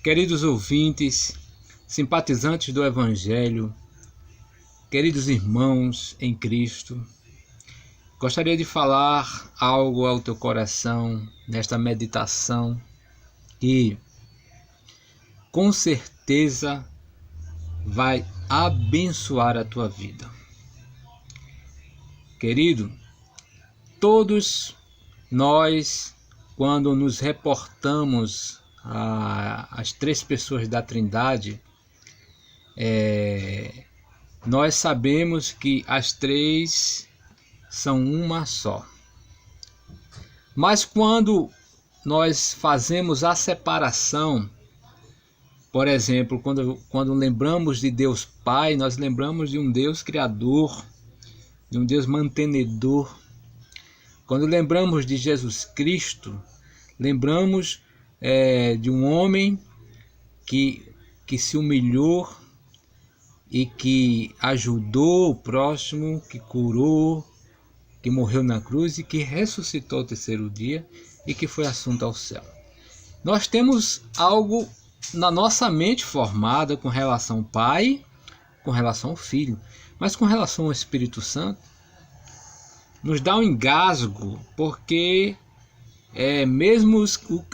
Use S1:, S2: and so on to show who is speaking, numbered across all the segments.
S1: Queridos ouvintes, simpatizantes do Evangelho, queridos irmãos em Cristo, gostaria de falar algo ao teu coração nesta meditação que com certeza vai abençoar a tua vida. Querido, todos nós, quando nos reportamos às três pessoas da Trindade, nós sabemos que as três são uma só. Mas quando nós fazemos a separação, por exemplo, quando lembramos de Deus Pai, nós lembramos de um Deus Criador, de um Deus mantenedor. Quando lembramos de Jesus Cristo, lembramos de um homem que se humilhou e que ajudou o próximo, que curou, que morreu na cruz e que ressuscitou ao terceiro dia e que foi assunto ao céu. Nós temos algo na nossa mente formada com relação ao Pai, com relação ao Filho, mas com relação ao Espírito Santo, nos dá um engasgo, porque mesmo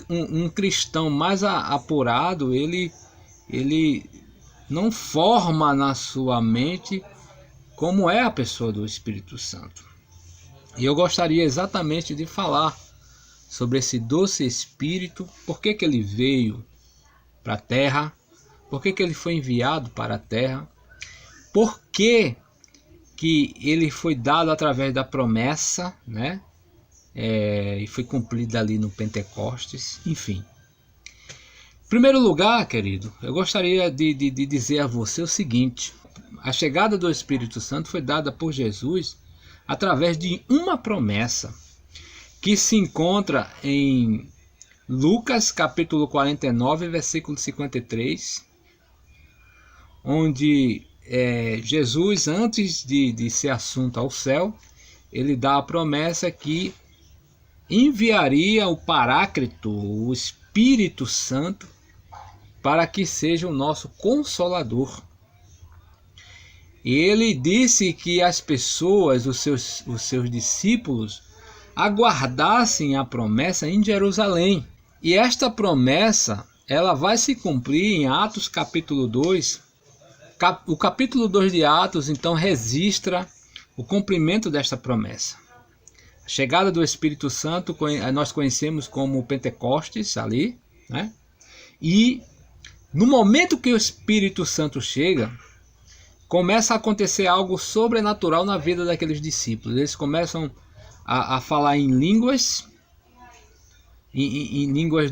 S1: um cristão mais apurado, ele não forma na sua mente como é a pessoa do Espírito Santo. E eu gostaria exatamente de falar sobre esse doce Espírito, por que ele veio para a Terra, por que ele foi enviado para a Terra, por que ele foi dado através da promessa, né? E foi cumprida ali no Pentecostes, enfim. Em primeiro lugar, querido, eu gostaria de dizer a você o seguinte: a chegada do Espírito Santo foi dada por Jesus através de uma promessa que se encontra em Lucas capítulo 49, versículo 53, onde Jesus, antes de ser assunto ao céu, ele dá a promessa que enviaria o Paráclito, o Espírito Santo, para que seja o nosso Consolador. E ele disse que as pessoas, os seus discípulos, aguardassem a promessa em Jerusalém. E esta promessa, ela vai se cumprir em Atos capítulo 2. O capítulo 2 de Atos, então, registra o cumprimento desta promessa. A chegada do Espírito Santo nós conhecemos como Pentecostes ali, né? E no momento que o Espírito Santo chega, começa a acontecer algo sobrenatural na vida daqueles discípulos. Eles começam a falar em línguas, em línguas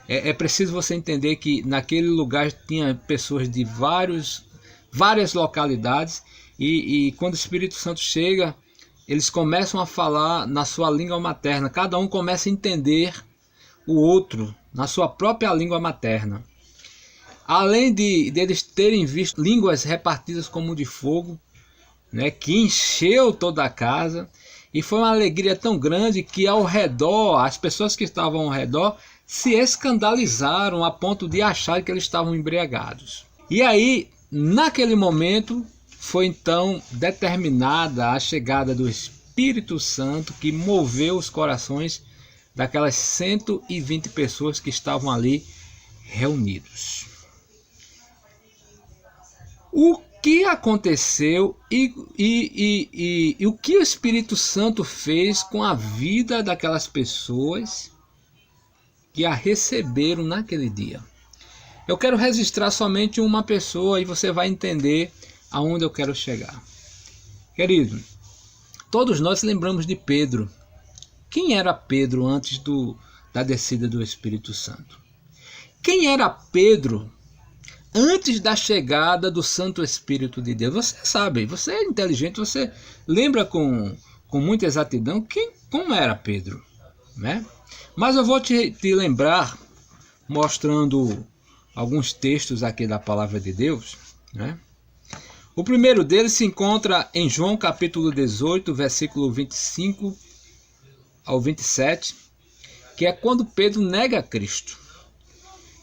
S1: é preciso você entender que naquele lugar tinha pessoas de várias localidades e quando o Espírito Santo chega, eles começam a falar na sua língua materna. Cada um começa a entender o outro na sua própria língua materna. Além de eles terem visto línguas repartidas como de fogo, né, que encheu toda a casa, e foi uma alegria tão grande que ao redor, as pessoas que estavam ao redor se escandalizaram a ponto de achar que eles estavam embriagados. E aí, naquele momento, foi então determinada a chegada do Espírito Santo, que moveu os corações daquelas 120 pessoas que estavam ali reunidos. O que aconteceu e o que o Espírito Santo fez com a vida daquelas pessoas que a receberam naquele dia? Eu quero registrar somente uma pessoa e você vai entender aonde eu quero chegar. Querido, todos nós lembramos de Pedro. Quem era Pedro antes da descida do Espírito Santo? Quem era Pedro antes da chegada do Santo Espírito de Deus? Você sabe, você é inteligente, você lembra com muita exatidão como era Pedro, né? Mas eu vou te lembrar, mostrando alguns textos aqui da palavra de Deus, né? O primeiro deles se encontra em João capítulo 18, versículo 25 ao 27, que é quando Pedro nega Cristo.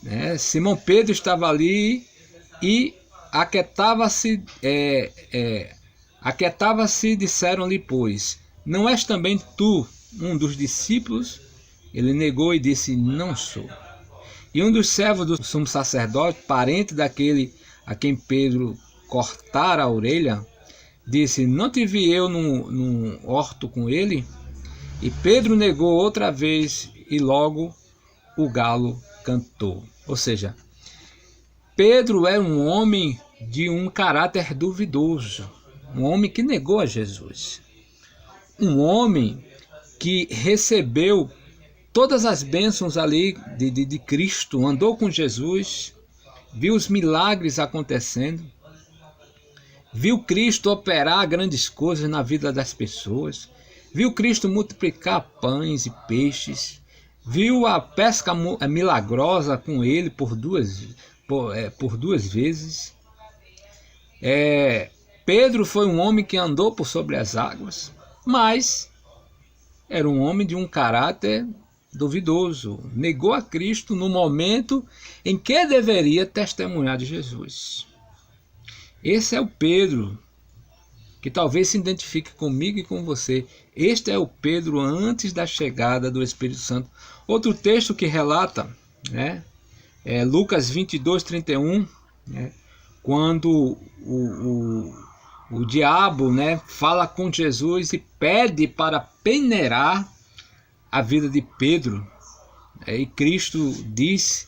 S1: né? Simão Pedro estava ali e aquietava-se, disseram-lhe, pois, não és também tu um dos discípulos? Ele negou e disse, não sou. E um dos servos do sumo sacerdote, parente daquele a quem Pedro cortara a orelha, disse, não te vi eu num horto com ele? E Pedro negou outra vez e logo o galo cantou. Ou seja, Pedro era um homem de um caráter duvidoso, um homem que negou a Jesus, um homem que recebeu todas as bênçãos ali de Cristo, andou com Jesus, viu os milagres acontecendo, viu Cristo operar grandes coisas na vida das pessoas, viu Cristo multiplicar pães e peixes, viu a pesca milagrosa com ele por duas vezes. Pedro foi um homem que andou por sobre as águas, mas era um homem de um caráter duvidoso, negou a Cristo no momento em que deveria testemunhar de Jesus. Esse é o Pedro, que talvez se identifique comigo e com você. Este é o Pedro antes da chegada do Espírito Santo. Outro texto que relata, né, é Lucas 22:31, né, quando o diabo, né, fala com Jesus e pede para peneirar a vida de Pedro. E Cristo diz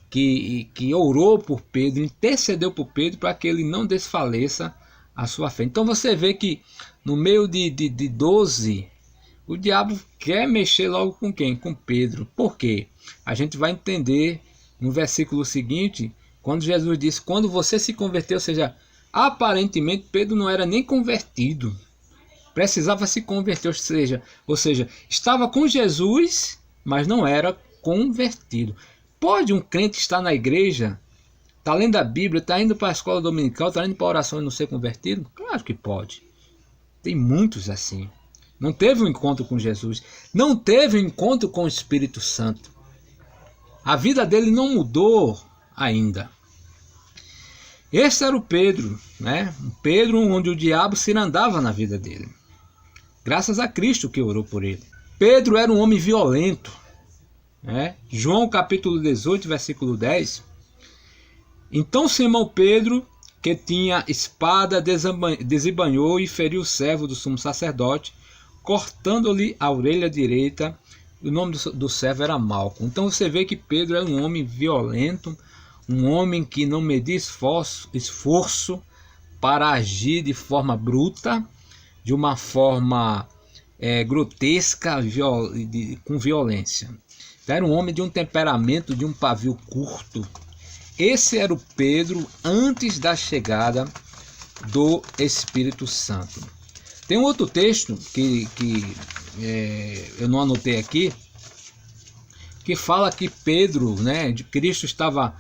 S1: que orou por Pedro, intercedeu por Pedro para que ele não desfaleça a sua fé. Então você vê que no meio de 12, o diabo quer mexer logo com quem? Com Pedro. Por quê? A gente vai entender no versículo seguinte, quando Jesus disse, quando você se converteu, ou seja, aparentemente Pedro não era nem convertido, precisava se converter, ou seja, estava com Jesus, mas não era convertido. Pode um crente estar na igreja, está lendo a Bíblia, está indo para a escola dominical, está indo para a oração e não ser convertido? Claro que pode. Tem muitos assim. Não teve um encontro com Jesus, não teve um encontro com o Espírito Santo. A vida dele não mudou ainda. Esse era o Pedro, né? Um Pedro onde o diabo cirandava na vida dele. Graças a Cristo que orou por ele. Pedro era um homem violento, né? João capítulo 18, versículo 10. Então Simão Pedro, que tinha espada, desembainhou e feriu o servo do sumo sacerdote, cortando-lhe a orelha direita. O nome do servo era Malco. Então você vê que Pedro era um homem violento, um homem que não media esforço para agir de forma bruta, de uma forma grotesca, com violência. Então, era um homem de um temperamento, de um pavio curto. Esse era o Pedro antes da chegada do Espírito Santo. Tem um outro texto que eu não anotei aqui, que fala que Pedro, né, de Cristo estava...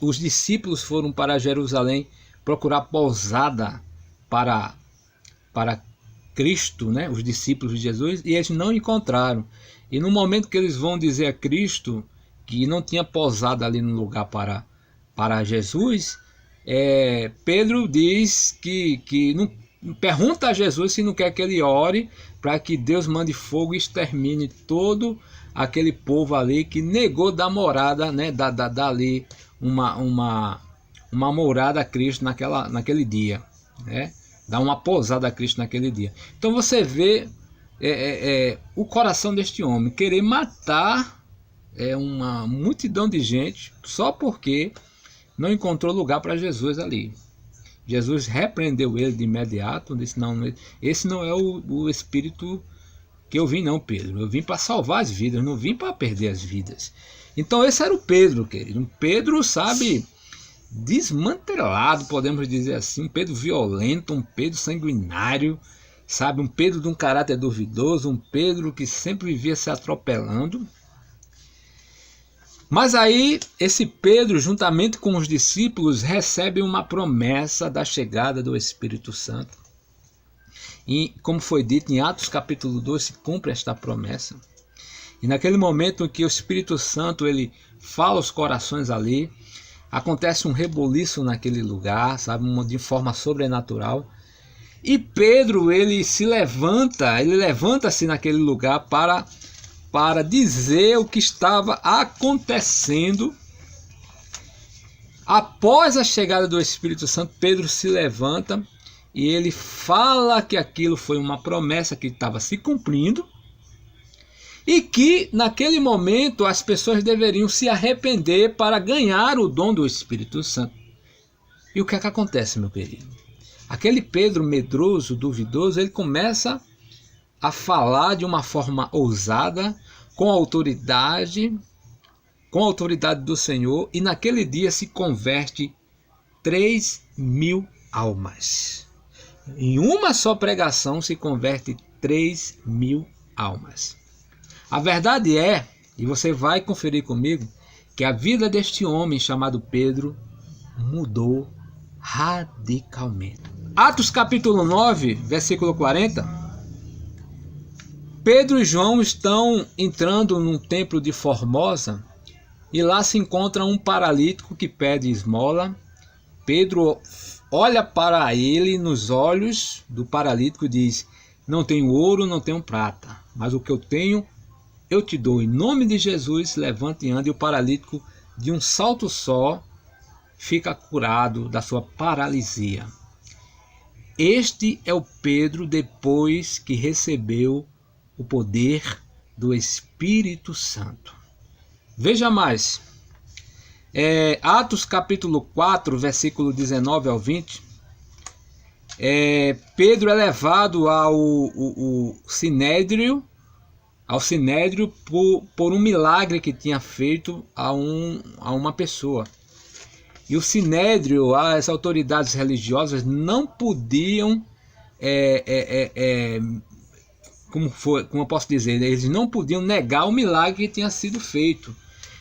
S1: os discípulos foram para Jerusalém procurar pousada para Cristo, né, os discípulos de Jesus, e eles não encontraram. E no momento que eles vão dizer a Cristo que não tinha pousada ali no lugar para Jesus, Pedro diz que não, pergunta a Jesus se não quer que ele ore para que Deus mande fogo e extermine todo aquele povo ali que negou da morada, né, dali uma morada a Cristo naquele dia, né, dar uma pousada a Cristo naquele dia. Então você vê o coração deste homem querer matar uma multidão de gente só porque não encontrou lugar para Jesus ali. Jesus repreendeu ele de imediato, disse, não, esse não é o espírito que eu vim não, Pedro. Eu vim para salvar as vidas, não vim para perder as vidas. Então esse era o Pedro, querido. Um Pedro, sabe, desmantelado, podemos dizer assim. Um Pedro violento, um Pedro sanguinário, sabe, um Pedro de um caráter duvidoso, um Pedro que sempre vivia se atropelando. Mas aí esse Pedro, juntamente com os discípulos, recebe uma promessa da chegada do Espírito Santo. E como foi dito em Atos capítulo 2, se cumpre esta promessa. E naquele momento em que o Espírito Santo ele fala aos corações ali, acontece um reboliço naquele lugar, sabe, de forma sobrenatural. E Pedro ele levanta-se naquele lugar para dizer o que estava acontecendo. Após a chegada do Espírito Santo, Pedro se levanta e ele fala que aquilo foi uma promessa que estava se cumprindo e que naquele momento as pessoas deveriam se arrepender para ganhar o dom do Espírito Santo. E o que é que acontece, meu querido? Aquele Pedro medroso, duvidoso, ele começa a falar de uma forma ousada, com a autoridade do Senhor, e naquele dia se converte 3.000 almas. Em uma só pregação se converte 3.000 almas. A verdade é, e você vai conferir comigo, que a vida deste homem chamado Pedro mudou radicalmente. Atos capítulo 9, versículo 40. Pedro e João estão entrando num templo de Formosa e lá se encontra um paralítico que pede esmola. Pedro olha para ele nos olhos do paralítico e diz: não tenho ouro, não tenho prata, mas o que eu tenho eu te dou. Em nome de Jesus, levanta e anda. E o paralítico, de um salto só, fica curado da sua paralisia. Este é o Pedro depois que recebeu o poder do Espírito Santo. Veja mais. Atos capítulo 4, versículo 19 ao 20. Pedro é levado ao Sinédrio por um milagre que tinha feito a uma pessoa. E o Sinédrio, as autoridades religiosas, não podiam, como eu posso dizer, eles não podiam negar o milagre que tinha sido feito.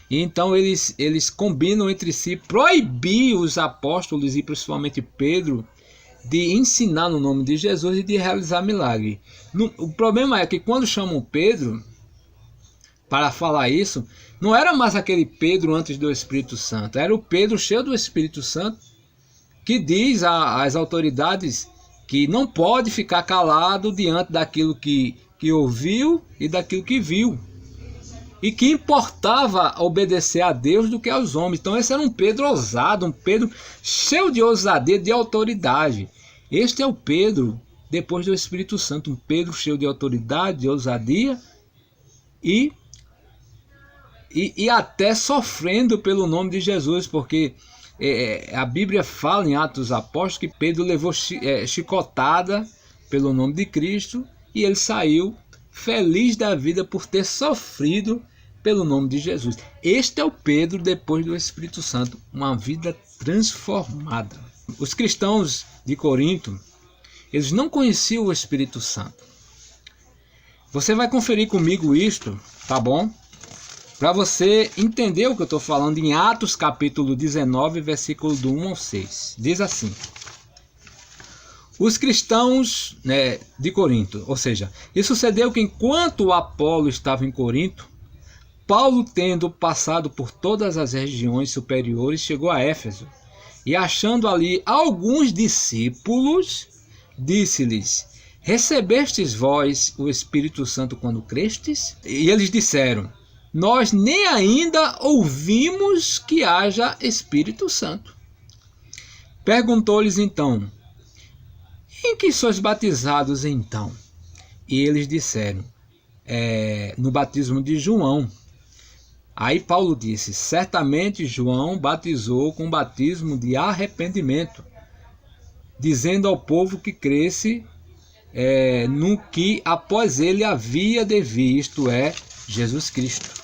S1: E então eles combinam entre si proibir os apóstolos, e principalmente Pedro, de ensinar no nome de Jesus e de realizar milagre. O problema é que quando chamam Pedro para falar isso, não era mais aquele Pedro antes do Espírito Santo, era o Pedro cheio do Espírito Santo, que diz às autoridades que não pode ficar calado diante daquilo que ouviu e daquilo que viu, e que importava obedecer a Deus do que aos homens. Então esse era um Pedro ousado, um Pedro cheio de ousadia, de autoridade. Este é o Pedro depois do Espírito Santo, um Pedro cheio de autoridade, de ousadia e até sofrendo pelo nome de Jesus, porque a Bíblia fala em Atos dos Apóstolos que Pedro levou chicotada pelo nome de Cristo e ele saiu feliz da vida por ter sofrido pelo nome de Jesus. Este é o Pedro depois do Espírito Santo, uma vida transformada. Os cristãos de Corinto, eles não conheciam o Espírito Santo. Você vai conferir comigo isto, tá bom? Para você entender o que eu estou falando em Atos capítulo 19, versículo do 1 ao 6. Diz assim: os cristãos de Corinto, ou seja, e sucedeu que enquanto o Apolo estava em Corinto, Paulo, tendo passado por todas as regiões superiores, chegou a Éfeso, e achando ali alguns discípulos, disse-lhes: recebestes vós o Espírito Santo quando crestes? E eles disseram: nós nem ainda ouvimos que haja Espírito Santo. Perguntou-lhes então: em que sois batizados então? E eles disseram: no batismo de João. Aí Paulo disse: certamente João batizou com batismo de arrependimento, dizendo ao povo que cresce no que após ele havia de vir, isto é, Jesus Cristo.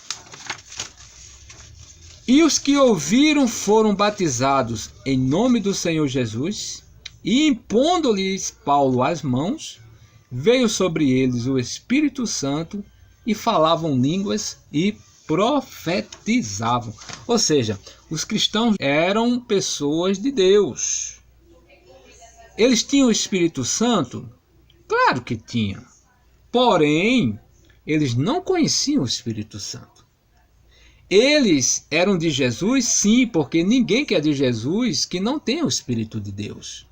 S1: E os que ouviram foram batizados em nome do Senhor Jesus, e impondo-lhes Paulo as mãos, veio sobre eles o Espírito Santo, e falavam línguas e profetizavam. Ou seja, os cristãos eram pessoas de Deus. Eles tinham o Espírito Santo? Claro que tinham. Porém, eles não conheciam o Espírito Santo. Eles eram de Jesus, sim, porque ninguém que é de Jesus que não tenha o Espírito de Deus.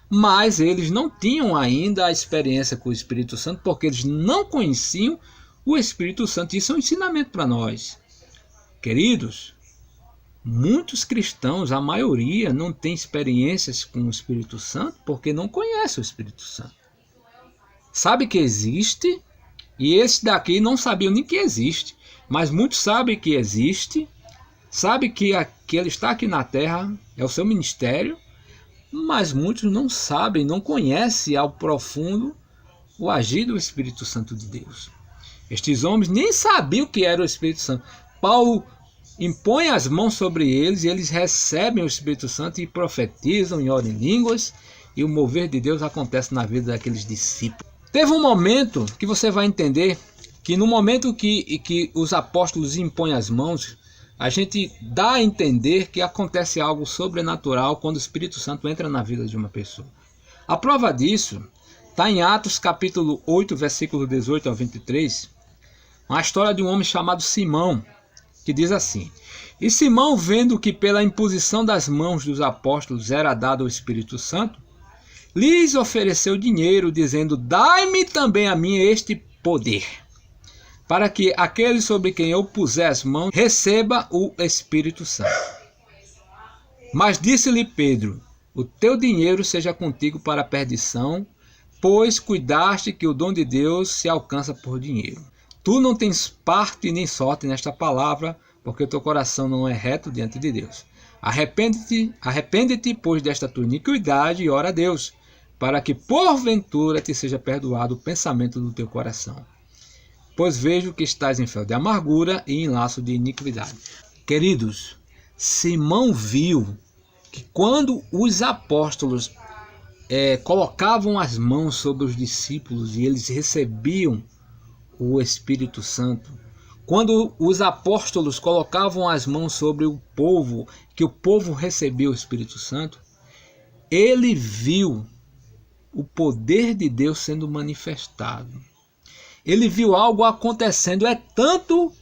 S1: Mas eles não tinham ainda a experiência com o Espírito Santo, porque eles não conheciam o Espírito Santo. Isso é um ensinamento para nós. Queridos, muitos cristãos, a maioria, não tem experiências com o Espírito Santo porque não conhece o Espírito Santo. Sabe que existe, e esse daqui não sabia nem que existe, mas muitos sabem que existe, sabe que ele está aqui na terra, é o seu ministério, mas muitos não sabem, não conhecem ao profundo o agir do Espírito Santo de Deus. Estes homens nem sabiam o que era o Espírito Santo. Paulo impõe as mãos sobre eles e eles recebem o Espírito Santo e profetizam e oram em línguas, e o mover de Deus acontece na vida daqueles discípulos. Teve um momento que você vai entender que no momento que os apóstolos impõem as mãos, a gente dá a entender que acontece algo sobrenatural quando o Espírito Santo entra na vida de uma pessoa. A prova disso está em Atos capítulo 8, versículo 18 ao 23, uma história de um homem chamado Simão, que diz assim: E Simão, vendo que pela imposição das mãos dos apóstolos era dado o Espírito Santo, lhes ofereceu dinheiro, dizendo: Dai-me também a mim este poder, para que aquele sobre quem eu puser as mãos receba o Espírito Santo. Mas disse-lhe Pedro: O teu dinheiro seja contigo para a perdição, pois cuidaste que o dom de Deus se alcança por dinheiro. Tu não tens parte nem sorte nesta palavra, porque o teu coração não é reto diante de Deus. Arrepende-te, pois, desta tua iniquidade e ora a Deus, para que porventura te seja perdoado o pensamento do teu coração. Pois vejo que estás em fel de amargura e em laço de iniquidade. Queridos, Simão viu que quando os apóstolos colocavam as mãos sobre os discípulos e eles recebiam o Espírito Santo, quando os apóstolos colocavam as mãos sobre o povo, que o povo recebia o Espírito Santo, ele viu o poder de Deus sendo manifestado. Ele viu algo acontecendo, é tanto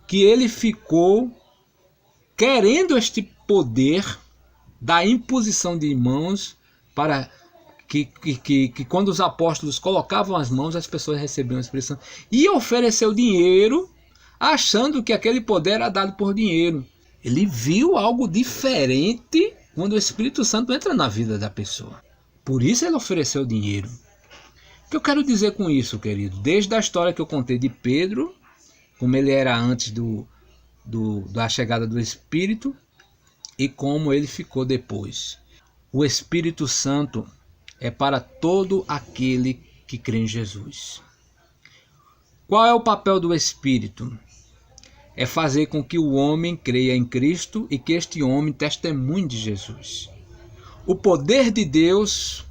S1: que ele ficou querendo este poder da imposição de mãos, para que quando os apóstolos colocavam as mãos, as pessoas recebiam a Espírito Santo, e ofereceu dinheiro, achando que aquele poder era dado por dinheiro. Ele viu algo diferente quando o Espírito Santo entra na vida da pessoa. Por isso ele ofereceu dinheiro. O que eu quero dizer com isso, querido? Desde a história que eu contei de Pedro, como ele era antes da chegada do Espírito, e como ele ficou depois. O Espírito Santo é para todo aquele que crê em Jesus. Qual é o papel do Espírito? É fazer com que o homem creia em Cristo e que este homem testemunhe de Jesus. O poder de Deus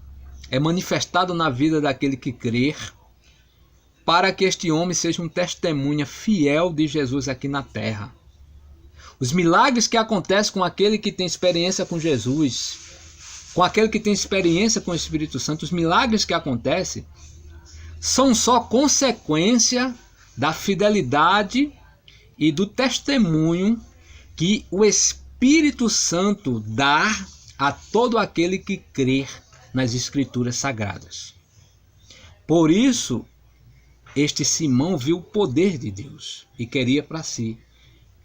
S1: é manifestado na vida daquele que crer, para que este homem seja um testemunha fiel de Jesus aqui na terra. Os milagres que acontecem com aquele que tem experiência com Jesus, com aquele que tem experiência com o Espírito Santo, os milagres que acontecem são só consequência da fidelidade e do testemunho que o Espírito Santo dá a todo aquele que crer nas Escrituras Sagradas. Por isso, este Simão viu o poder de Deus e queria para si.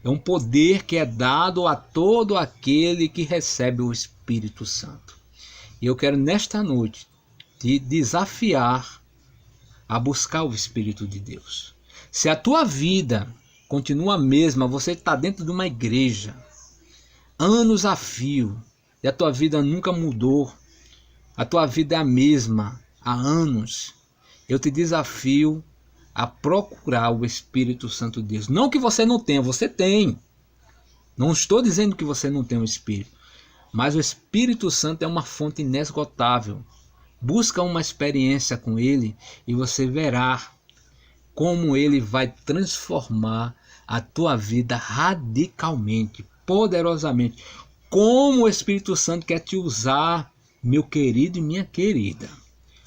S1: É um poder que é dado a todo aquele que recebe o Espírito Santo. E eu quero nesta noite te desafiar a buscar o Espírito de Deus. Se a tua vida continua a mesma, você está dentro de uma igreja, anos a fio, e a tua vida nunca mudou, a tua vida é a mesma há anos, eu te desafio a procurar o Espírito Santo de Deus. Não que você não tenha, você tem. Não estou dizendo que você não tem o Espírito, mas o Espírito Santo é uma fonte inesgotável. Busca uma experiência com ele e você verá como ele vai transformar a tua vida radicalmente, poderosamente. Como o Espírito Santo quer te usar, meu querido e minha querida.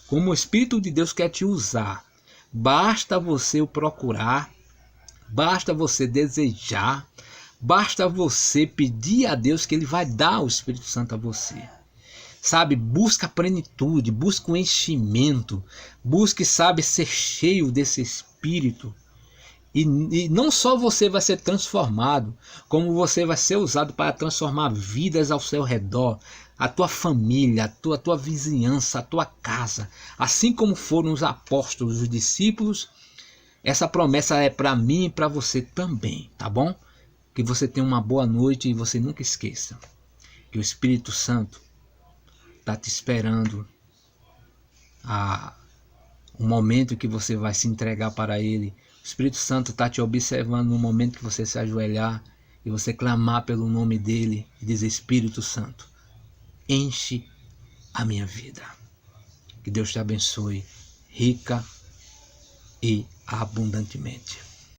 S1: Como o Espírito de Deus quer te usar Basta você o procurar, basta você desejar, basta você pedir a Deus que Ele vai dar o Espírito Santo a você. Sabe, busca a plenitude, busca o enchimento, busque, sabe, ser cheio desse Espírito. E não só você vai ser transformado, como você vai ser usado para transformar vidas ao seu redor, a tua família, a tua vizinhança, a tua casa. Assim como foram os apóstolos, os discípulos, essa promessa é para mim e para você também, tá bom? Que você tenha uma boa noite e você nunca esqueça que o Espírito Santo está te esperando o momento que você vai se entregar para Ele. O Espírito Santo está te observando no momento que você se ajoelhar e você clamar pelo nome dEle e dizer: Espírito Santo, enche a minha vida. Que Deus te abençoe rica e abundantemente.